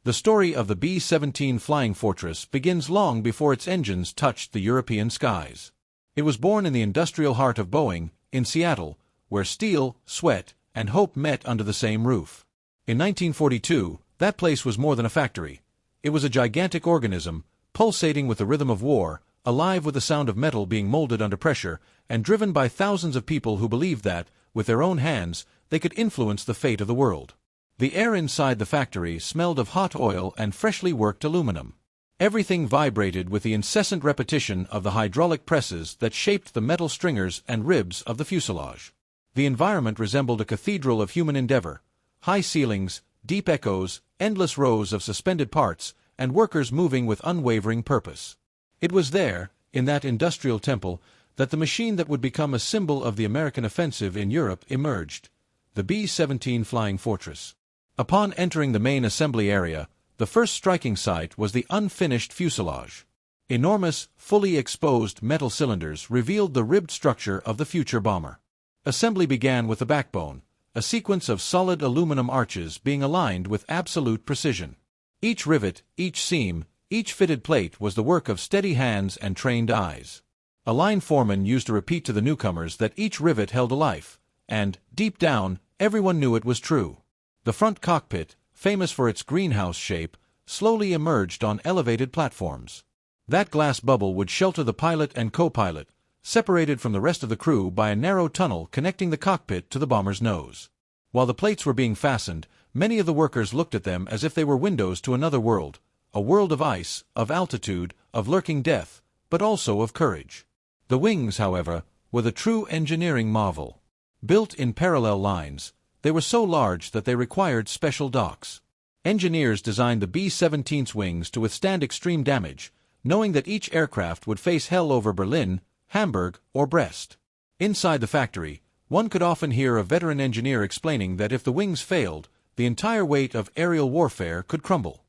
The story of the B-17 flying fortress begins long before its engines touched the European skies. It was born in the industrial heart of Boeing, in Seattle, where steel, sweat, and hope met under the same roof. In 1942, that place was more than a factory. It was a gigantic organism, pulsating with the rhythm of war, alive with the sound of metal being molded under pressure, and driven by thousands of people who believed that, with their own hands, they could influence the fate of the world. The air inside the factory smelled of hot oil and freshly worked aluminum. Everything vibrated with the incessant repetition of the hydraulic presses that shaped the metal stringers and ribs of the fuselage. The environment resembled a cathedral of human endeavor: high ceilings, deep echoes, endless rows of suspended parts, and workers moving with unwavering purpose. It was there, in that industrial temple, that the machine that would become a symbol of the American offensive in Europe emerged: the B-17 Flying Fortress. Upon entering the main assembly area, the first striking sight was the unfinished fuselage. Enormous, fully exposed metal cylinders revealed the ribbed structure of the future bomber. Assembly began with the backbone, a sequence of solid aluminum arches being aligned with absolute precision. Each rivet, each seam, each fitted plate was the work of steady hands and trained eyes. A line foreman used to repeat to the newcomers that each rivet held a life, and, deep down, everyone knew it was true. The front cockpit, famous for its greenhouse shape, slowly emerged on elevated platforms. That glass bubble would shelter the pilot and co-pilot, separated from the rest of the crew by a narrow tunnel connecting the cockpit to the bomber's nose. While the plates were being fastened, many of the workers looked at them as if they were windows to another world, a world of ice, of altitude, of lurking death, but also of courage. The wings, however, were the true engineering marvel. Built in parallel lines, they were so large that they required special docks. Engineers designed the B-17's wings to withstand extreme damage, knowing that each aircraft would face hell over Berlin, Hamburg, or Brest. Inside the factory, one could often hear a veteran engineer explaining that if the wings failed, the entire weight of aerial warfare could crumble.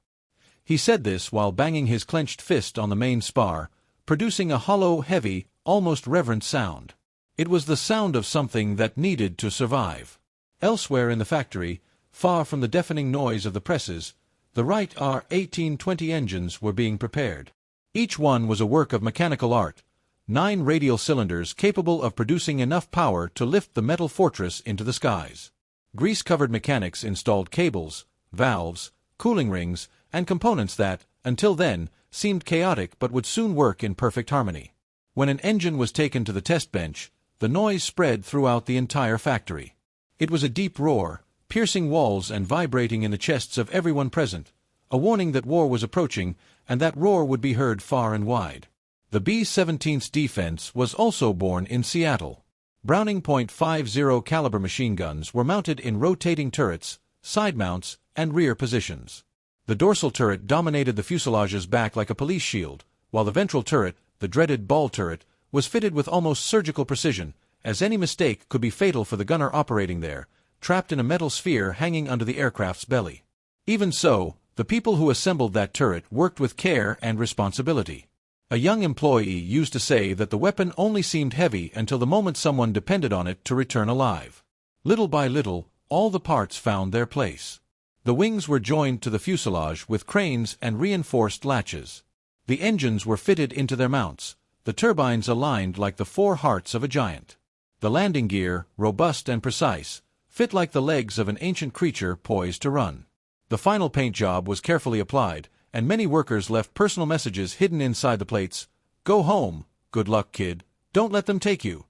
He said this while banging his clenched fist on the main spar, producing a hollow, heavy, almost reverent sound. It was the sound of something that needed to survive. Elsewhere in the factory, far from the deafening noise of the presses, the Wright R-1820 engines were being prepared. Each one was a work of mechanical art, 9 radial cylinders capable of producing enough power to lift the metal fortress into the skies. Grease-covered mechanics installed cables, valves, cooling rings, and components that, until then, seemed chaotic but would soon work in perfect harmony. When an engine was taken to the test bench, the noise spread throughout the entire factory. It was a deep roar, piercing walls and vibrating in the chests of everyone present, a warning that war was approaching, and that roar would be heard far and wide. The B-17's defense was also born in Seattle. Browning .50 caliber machine guns were mounted in rotating turrets, side mounts, and rear positions. The dorsal turret dominated the fuselage's back like a police shield, while the ventral turret, the dreaded ball turret, was fitted with almost surgical precision, as any mistake could be fatal for the gunner operating there, trapped in a metal sphere hanging under the aircraft's belly. Even so, the people who assembled that turret worked with care and responsibility. A young employee used to say that the weapon only seemed heavy until the moment someone depended on it to return alive. Little by little, all the parts found their place. The wings were joined to the fuselage with cranes and reinforced latches. The engines were fitted into their mounts, the turbines aligned like the 4 hearts of a giant. The landing gear, robust and precise, fit like the legs of an ancient creature poised to run. The final paint job was carefully applied, and many workers left personal messages hidden inside the plates. "Go home, good luck kid, don't let them take you."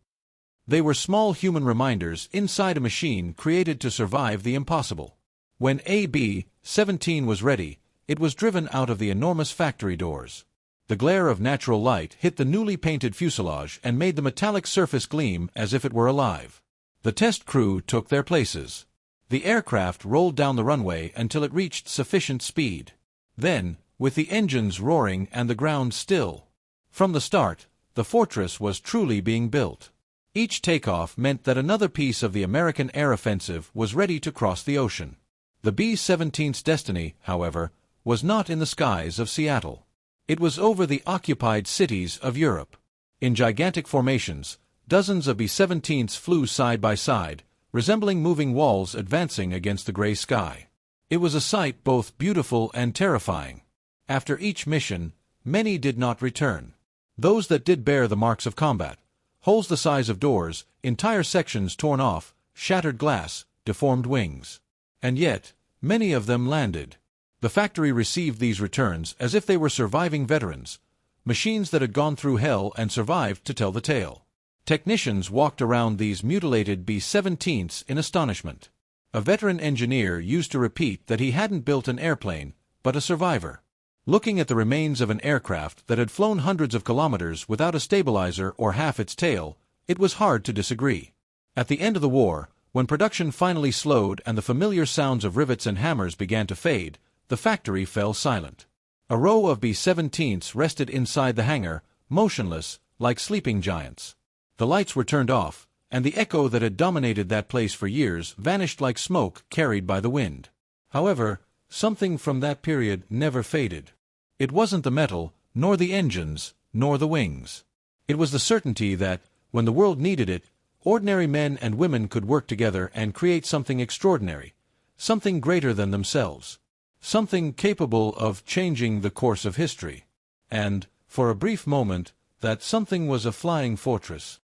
They were small human reminders inside a machine created to survive the impossible. When a B-17 was ready, it was driven out of the enormous factory doors. The glare of natural light hit the newly painted fuselage and made the metallic surface gleam as if it were alive. The test crew took their places. The aircraft rolled down the runway until it reached sufficient speed. Then, with the engines roaring and the ground still, from the start, the fortress was truly being built. Each takeoff meant that another piece of the American air offensive was ready to cross the ocean. The B-17's destiny, however, was not in the skies of Seattle. It was over the occupied cities of Europe. In gigantic formations, dozens of B-17s flew side by side, resembling moving walls advancing against the gray sky. It was a sight both beautiful and terrifying. After each mission, many did not return. Those that did bear the marks of combat, holes the size of doors, entire sections torn off, shattered glass, deformed wings. And yet, many of them landed. The factory received these returns as if they were surviving veterans, machines that had gone through hell and survived to tell the tale. Technicians walked around these mutilated B-17s in astonishment. A veteran engineer used to repeat that he hadn't built an airplane, but a survivor. Looking at the remains of an aircraft that had flown hundreds of kilometers without a stabilizer or half its tail, it was hard to disagree. At the end of the war, when production finally slowed and the familiar sounds of rivets and hammers began to fade, the factory fell silent. A row of B-17s rested inside the hangar, motionless, like sleeping giants. The lights were turned off, and the echo that had dominated that place for years vanished like smoke carried by the wind. However, something from that period never faded. It wasn't the metal, nor the engines, nor the wings. It was the certainty that, when the world needed it, ordinary men and women could work together and create something extraordinary, something greater than themselves, something capable of changing the course of history. And, for a brief moment, that something was a flying fortress.